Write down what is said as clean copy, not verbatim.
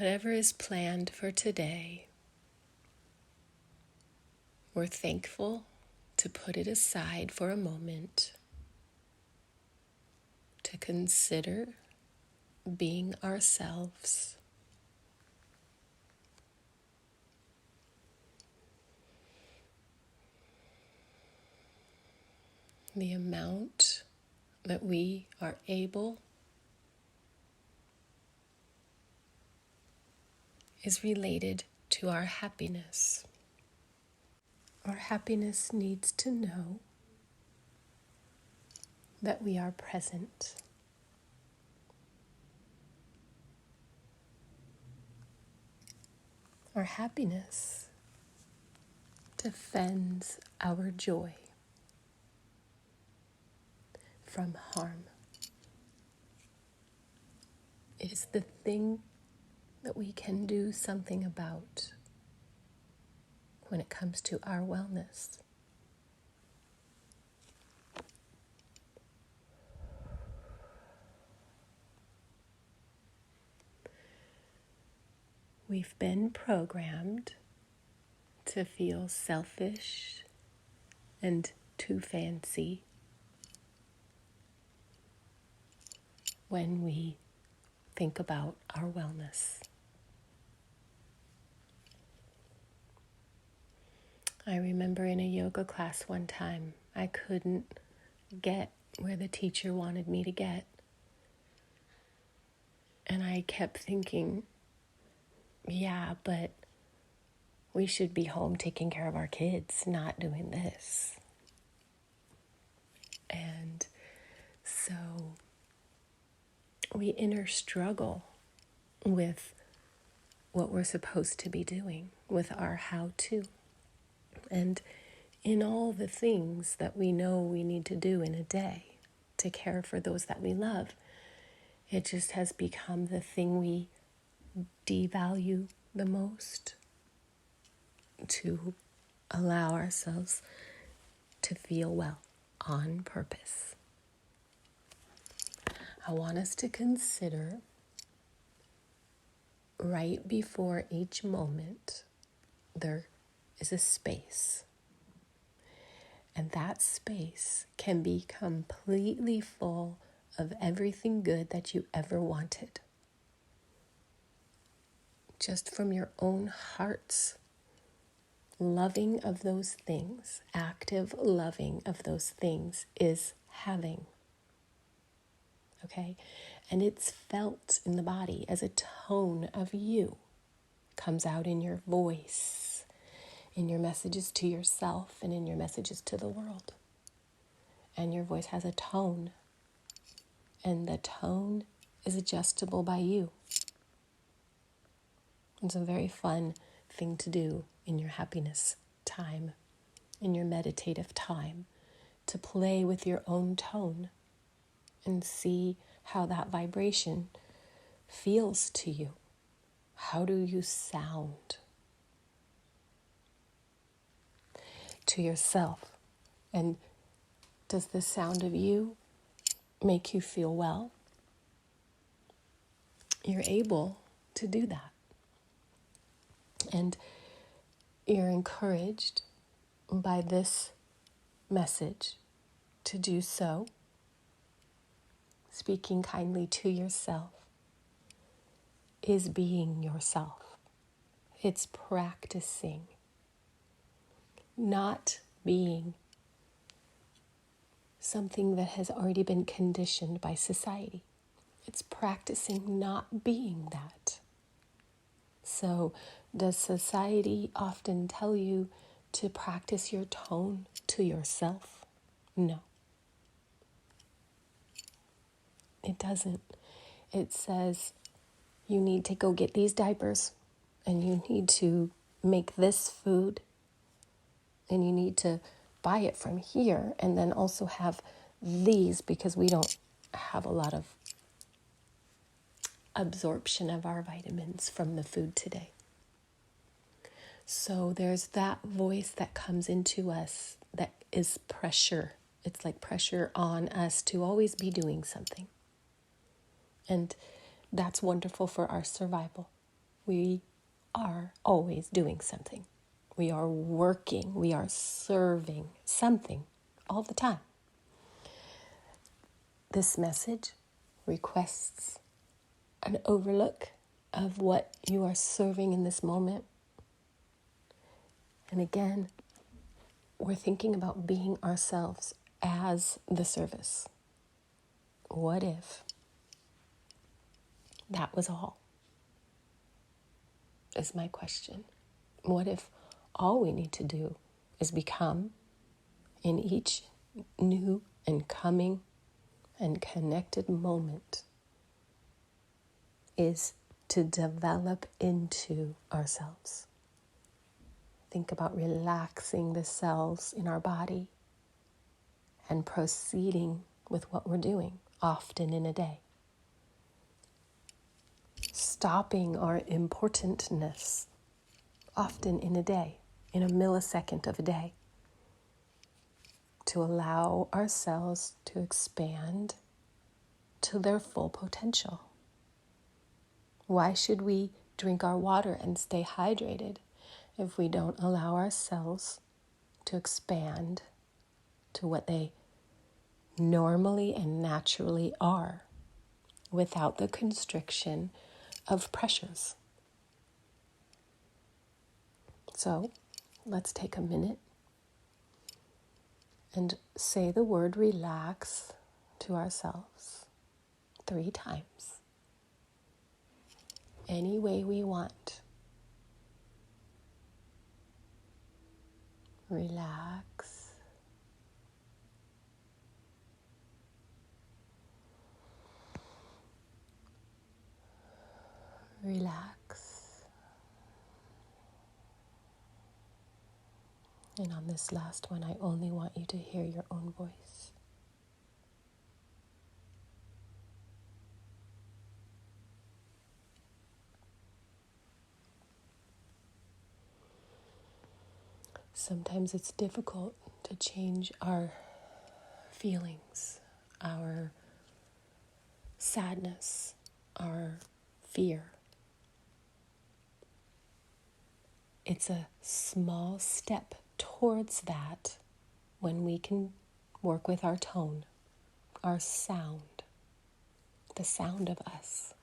Whatever is planned for today, we're thankful to put it aside for a moment to consider being ourselves. The amount that we are able is related to our happiness. Our happiness needs to know that we are present. Our happiness defends our joy from harm. It is the thing that we can do something about when it comes to our wellness. We've been programmed to feel selfish and too fancy when we think about our wellness. I remember in a yoga class one time, I couldn't get where the teacher wanted me to get. And I kept thinking, yeah, but we should be home taking care of our kids, not doing this. And so we inner struggle with what we're supposed to be doing, with our how-to. And in all the things that we know we need to do in a day to care for those that we love, it just has become the thing we devalue the most to allow ourselves to feel well on purpose. I want us to consider right before each moment there is a space. And that space can be completely full of everything good that you ever wanted. Just from your own heart's loving of those things, active loving of those things is having. Okay? And it's felt in the body as a tone of you. Comes out in your voice, in your messages to yourself, and in your messages to the world. And your voice has a tone. And the tone is adjustable by you. It's a very fun thing to do in your happiness time, in your meditative time, to play with your own tone and see how that vibration feels to you. How do you sound to yourself? And does the sound of you make you feel well? You're able to do that. And you're encouraged by this message to do so. Speaking kindly to yourself is being yourself. It's practicing, not being something that has already been conditioned by society. It's practicing not being that. So, does society often tell you to practice your tone to yourself? No. It doesn't. It says you need to go get these diapers, and you need to make this food, and you need to buy it from here, and then also have these, because we don't have a lot of absorption of our vitamins from the food today. So there's that voice that comes into us that is pressure. It's like pressure on us to always be doing something. And that's wonderful for our survival. We are always doing something. We are working. We are serving something all the time. This message requests an overlook of what you are serving in this moment. And again, we're thinking about being ourselves as the service. What if that was all? Is my question. What if all we need to do is become, in each new and coming and connected moment, is to develop into ourselves? Think about relaxing the cells in our body and proceeding with what we're doing often in a day. Stopping our importantness often in a day, in a millisecond of a day, to allow ourselves to expand to their full potential. Why should we drink our water and stay hydrated if we don't allow ourselves to expand to what they normally and naturally are without the constriction of pressures? So let's take a minute and say the word relax to ourselves 3 times. Any way we want. Relax. Relax. And on this last one, I only want you to hear your own voice. Sometimes it's difficult to change our feelings, our sadness, our fear. It's a small step towards that when we can work with our tone, our sound, the sound of us.